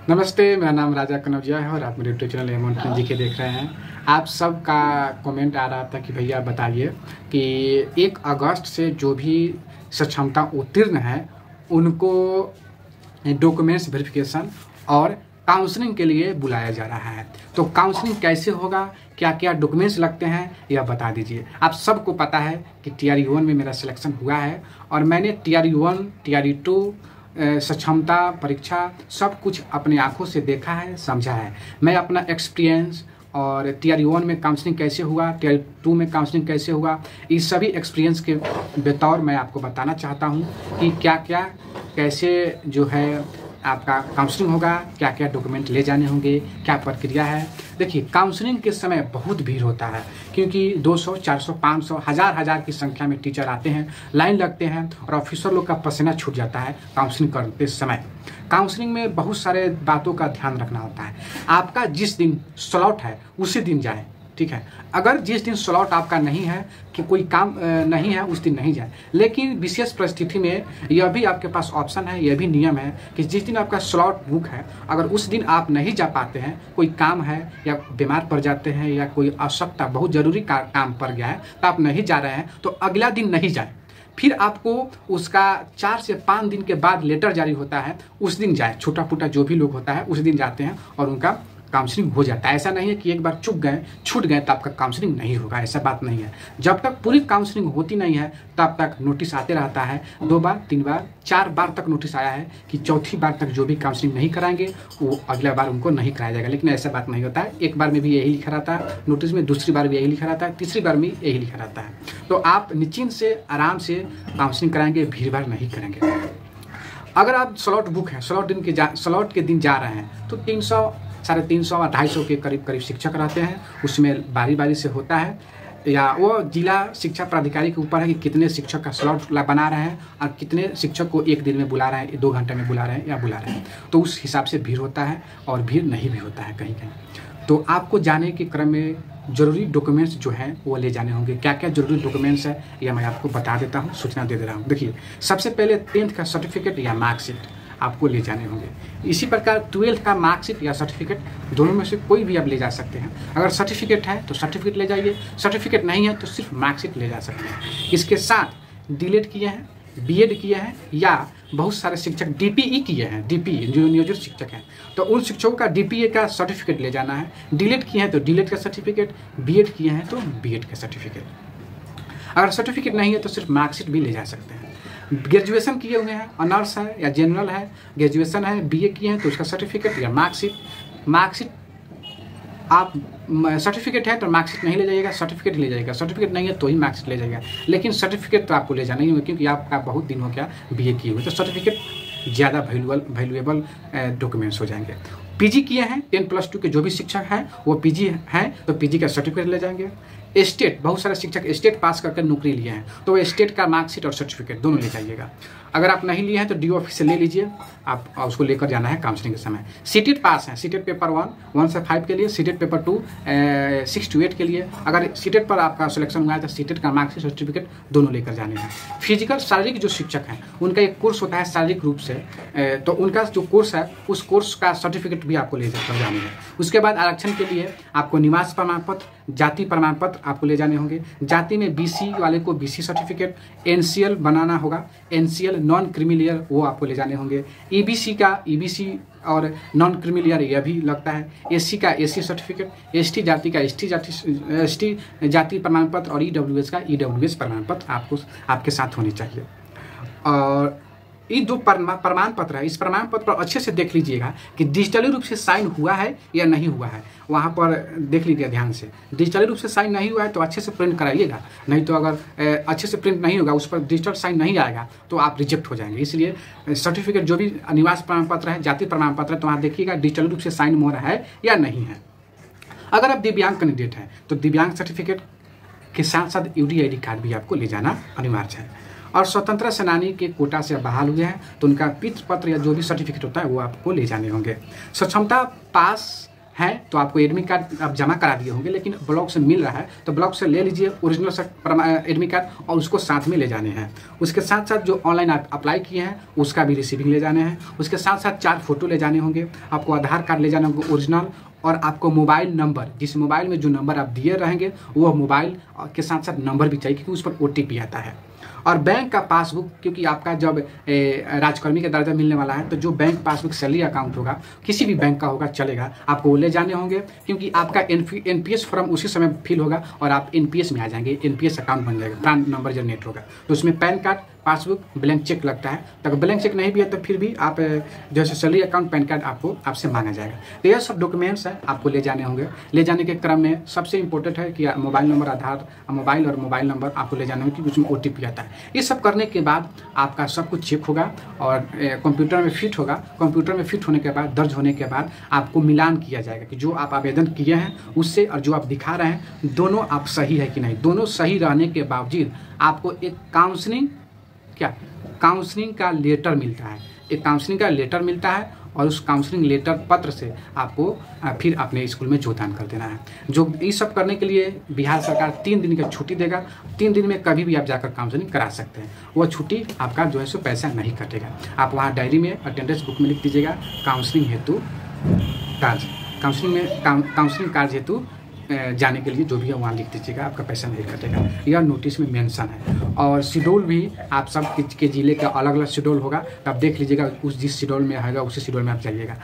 नमस्ते, मेरा नाम राजा कनौजिया है और आप मेरे यूट्यूब चैनल एमोन जी के देख रहे हैं। आप सब का कमेंट आ रहा था कि भैया बताइए कि 1 अगस्त से जो भी सक्षमता उत्तीर्ण है उनको डॉक्यूमेंट्स वेरिफिकेशन और काउंसलिंग के लिए बुलाया जा रहा है। तो काउंसलिंग कैसे होगा, क्या क्या डॉक्यूमेंट्स लगते हैं, यह बता दीजिए। आप सबको पता है कि TRE-1 में मेरा सिलेक्शन हुआ है और मैंने TRE-1, TRE-2 सक्षमता परीक्षा सब कुछ अपने आंखों से देखा है, समझा है। मैं अपना एक्सपीरियंस और TRE-1 में काउंसलिंग कैसे हुआ, TRE-2 में काउंसलिंग कैसे हुआ, इस सभी एक्सपीरियंस के बतौर मैं आपको बताना चाहता हूं कि क्या क्या कैसे जो है आपका काउंसलिंग होगा, क्या क्या डॉक्यूमेंट ले जाने होंगे, क्या प्रक्रिया है। देखिए, काउंसलिंग के समय बहुत भीड़ होता है क्योंकि 200, 400, 500, हजार की संख्या में टीचर आते हैं, लाइन लगते हैं और ऑफिसर लोग का पसीना छूट जाता है काउंसलिंग करते समय। काउंसलिंग में बहुत सारे बातों का ध्यान रखना होता है। आपका जिस दिन स्लॉट है उसी दिन जाएं, ठीक है। अगर जिस दिन स्लॉट आपका नहीं है कि कोई काम नहीं है उस दिन नहीं जाए। लेकिन विशेष परिस्थिति में यह भी आपके पास ऑप्शन है, यह भी नियम है कि जिस दिन आपका स्लॉट बुक है, अगर उस दिन आप नहीं जा पाते हैं, कोई काम है या बीमार पड़ जाते हैं या कोई आवश्यकता बहुत ज़रूरी काम पड़ गया है तो आप नहीं जा रहे हैं, तो अगला दिन नहीं जाए। फिर आपको उसका 4 से 5 दिन के बाद लेटर जारी होता है, उस दिन जाए। छोटा फूटा जो भी लोग होता है उस दिन जाते हैं और उनका काउंसलिंग हो जाता है। ऐसा नहीं है कि एक बार छूट गए तो आपका काउंसलिंग नहीं होगा, ऐसा बात नहीं है। जब तक पूरी काउंसलिंग होती नहीं है तब तक नोटिस आते रहता है। 2 बार, 3 बार, 4 बार तक नोटिस आया है कि चौथी बार तक जो भी काउंसलिंग नहीं कराएंगे वो अगला बार उनको नहीं कराया जाएगा। लेकिन ऐसा बात नहीं होता है। एक बार में भी यही लिखा रहता है नोटिस में, दूसरी बार भी यही लिखा रहता है, तीसरी बार में यही लिखा रहता है। तो आप निश्चिंत से आराम से काउंसलिंग कराएंगे, भीड़ भाड़ नहीं करेंगे। अगर आप स्लॉट बुक है, स्लॉट के दिन जा रहे हैं तो 300, 350 और 250 के करीब शिक्षक रहते हैं। उसमें बारी से होता है, या वो जिला शिक्षा प्राधिकारी के ऊपर है कि कितने शिक्षक का स्लॉट बना रहे हैं और कितने शिक्षक को एक दिन में बुला रहे हैं, 2 घंटे में बुला रहे हैं या बुला रहे हैं। तो उस हिसाब से भीड़ होता है और भीड़ नहीं भी होता है कहीं कहीं। तो आपको जाने के क्रम में ज़रूरी डॉक्यूमेंट्स जो हैं वो ले जाने होंगे। क्या क्या ज़रूरी डॉक्यूमेंट्स है यह मैं आपको बता देता हूँ, सूचना दे रहा हूँ। देखिए, सबसे पहले 10th का सर्टिफिकेट या मार्कशीट आपको ले जाने होंगे। इसी प्रकार 12th का मार्कशीट या सर्टिफिकेट, दोनों में से कोई भी आप ले जा सकते हैं। अगर सर्टिफिकेट है तो सर्टिफिकेट ले जाइए, सर्टिफिकेट नहीं है तो सिर्फ मार्कशीट ले जा सकते हैं। इसके साथ डीलेट किए हैं, BEd किए हैं या बहुत सारे शिक्षक DPE किए हैं, DPE जो नियोजित शिक्षक हैं, तो उन शिक्षकों का DPE का सर्टिफिकेट ले जाना है। डीलेट किए हैं तो डीलेट का सर्टिफिकेट, BEd किए हैं तो BEd का सर्टिफिकेट। अगर सर्टिफिकेट नहीं है तो सिर्फ मार्कशीट भी ले जा सकते हैं। ग्रेजुएशन किए हुए हैं, ऑनर्स है या जनरल है, ग्रेजुएशन है, BA किए हैं तो उसका सर्टिफिकेट या मार्कशीट आप सर्टिफिकेट है तो मार्कशीट नहीं ले जाइएगा, सर्टिफिकेट ले जाइएगा। सर्टिफिकेट नहीं है तो ही मार्कशीट ले जाइएगा, लेकिन सर्टिफिकेट तो आपको ले जाना ही होगा क्योंकि आपका बहुत दिन हो गया BA किए हुए, तो सर्टिफिकेट ज़्यादा वैल्यूएबल डॉक्यूमेंट्स हो जाएंगे। PG किए हैं, 10+2 के जो भी शिक्षक हैं वो PG हैं तो PG का सर्टिफिकेट ले जाएंगे। स्टेट, बहुत सारे शिक्षक स्टेट पास करके नौकरी लिए हैं तो वो स्टेट का मार्कशीट और सर्टिफिकेट दोनों ले जाइएगा। अगर आप नहीं लिए हैं तो DO ऑफिस से ले लीजिए, आप उसको लेकर जाना है काउंसलिंग के समय। सीटेट पास है, सीटेट पेपर 1 से 5 के लिए, सीटेट पेपर 2 6 से 8 के लिए। अगर सीटेट पर आपका सिलेक्शन हुआ है तो सीटेट का मार्कशीट सर्टिफिकेट दोनों लेकर जाने हैं। फिजिकल शारीरिक जो शिक्षक हैं उनका एक कोर्स होता है शारीरिक रूप से, तो उनका जो कोर्स है उस कोर्स का सर्टिफिकेट भी आपको ले जाने हैं। उसके बाद आरक्षण के लिए आपको निवास प्रमाण पत्र, जाति प्रमाण पत्र आपको ले जाने होंगे। जाति में BC वाले को BC सर्टिफिकेट, NCL बनाना होगा, NCL नॉन क्रीमिलियर वो आपको ले जाने होंगे। EBC का EBC और नॉन क्रीमिलियर यह भी लगता है। SC का SC सर्टिफिकेट, ST जाति का ST जाति प्रमाण पत्र और EWS का EWS प्रमाण पत्र आपके साथ होने चाहिए। और ये जो प्रमाण पत्र है, इस प्रमाण पत्र पर अच्छे से देख लीजिएगा कि डिजिटली रूप से साइन हुआ है या नहीं हुआ है। वहाँ पर देख लीजिए ध्यान से, डिजिटली रूप से साइन नहीं हुआ है तो अच्छे से प्रिंट कराइएगा, नहीं तो अगर अच्छे से प्रिंट नहीं होगा, उस पर डिजिटल साइन नहीं आएगा तो आप रिजेक्ट हो जाएंगे। इसलिए सर्टिफिकेट जो भी निवास प्रमाण पत्र है, जाति प्रमाण पत्र है, तो वहाँ देखिएगा डिजिटली रूप से साइन हो रहा है या नहीं है। अगर आप दिव्यांग कैंडिडेट हैं तो दिव्यांग सर्टिफिकेट के साथ साथ UDID कार्ड भी आपको ले जाना अनिवार्य है। और स्वतंत्रता सेनानी के कोटा से बहाल हुए हैं तो उनका पितृ पत्र या जो भी सर्टिफिकेट होता है वो आपको ले जाने होंगे। सक्षमता पास है तो आपको एडमिट कार्ड आप जमा करा दिए होंगे, लेकिन ब्लॉक से मिल रहा है तो ब्लॉक से ले लीजिए ओरिजिनल एडमिट कार्ड और उसको साथ में ले जाने हैं। उसके साथ साथ जो ऑनलाइन आप अप्लाई किए हैं उसका भी रिसीविंग ले जाने हैं। उसके साथ साथ 4 फोटो ले जाने होंगे, आपको आधार कार्ड ले जाना होगा ओरिजिनल, और आपको मोबाइल नंबर, जिस मोबाइल में जो नंबर आप दिए रहेंगे वो मोबाइल के साथ साथ नंबर भी चाहिए, क्योंकि उस पर OTP आता है। और बैंक का पासबुक, क्योंकि आपका जब राजकर्मी का दर्जा मिलने वाला है तो जो बैंक पासबुक सैलरी अकाउंट होगा, किसी भी बैंक का होगा चलेगा, आपको वो ले जाने होंगे, क्योंकि आपका NPS फॉर्म उसी समय फिल होगा और आप NPS में आ जाएंगे, NPS अकाउंट बन जाएगा, प्रान नंबर जनरेट होगा। तो उसमें pan card, passbook, blank cheque लगता है। तो अगर ब्लैंक चेक नहीं भी है तो फिर भी आप जैसे सैलरी अकाउंट, पैन कार्ड आपसे मांगा जाएगा। तो ये सब डॉक्यूमेंट्स हैं, आपको ले जाने होंगे। ले जाने के क्रम में सबसे इंपॉर्टेंट है कि मोबाइल नंबर, आधार, मोबाइल और मोबाइल नंबर आपको ले जाने होंगे, क्योंकि उसमें OTP आता है। ये सब करने के बाद आपका सब कुछ चेक होगा और कंप्यूटर में फिट होगा। कंप्यूटर में फिट होने के बाद, दर्ज होने के बाद आपको मिलान किया जाएगा कि जो आप आवेदन किए हैं उससे और जो आप दिखा रहे हैं दोनों आप सही है कि नहीं। दोनों सही रहने के बावजूद आपको एक काउंसलिंग का लेटर मिलता है। एक काउंसलिंग का लेटर मिलता है और उस काउंसलिंग लेटर पत्र से आपको फिर अपने स्कूल में जोगदान कर देना है। जो ये सब करने के लिए बिहार सरकार 3 दिन का छुट्टी देगा। 3 दिन में कभी भी आप जाकर काउंसलिंग करा सकते हैं। वो छुट्टी आपका जो है सो पैसा नहीं कटेगा। आप वहाँ डायरी में, अटेंडेंस बुक में लिख दीजिएगा काउंसलिंग हेतु कार्य, काउंसलिंग कार्य हेतु जाने के लिए जो भी है वहाँ लिख दीजिएगा, आपका पैसा नहीं कटेगा। यह नोटिस में मेंशन है। और शेड्यूल भी आप सब के जिले का अलग अलग शेड्यूल होगा, तो आप देख लीजिएगा, उस जिस शेड्यूल में आएगा उसी शेड्यूल में आप जाइएगा।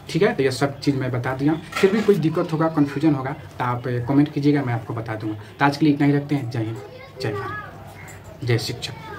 ठीक है, तो ये सब चीज़ मैं बता दिया। फिर भी कोई दिक्कत होगा, कन्फ्यूजन होगा तो आप कमेंट कीजिएगा, मैं आपको बता दूँगा। तो आज के लिए इतना ही रखते हैं। जय हिंद, जय भारत, जय शिक्षक।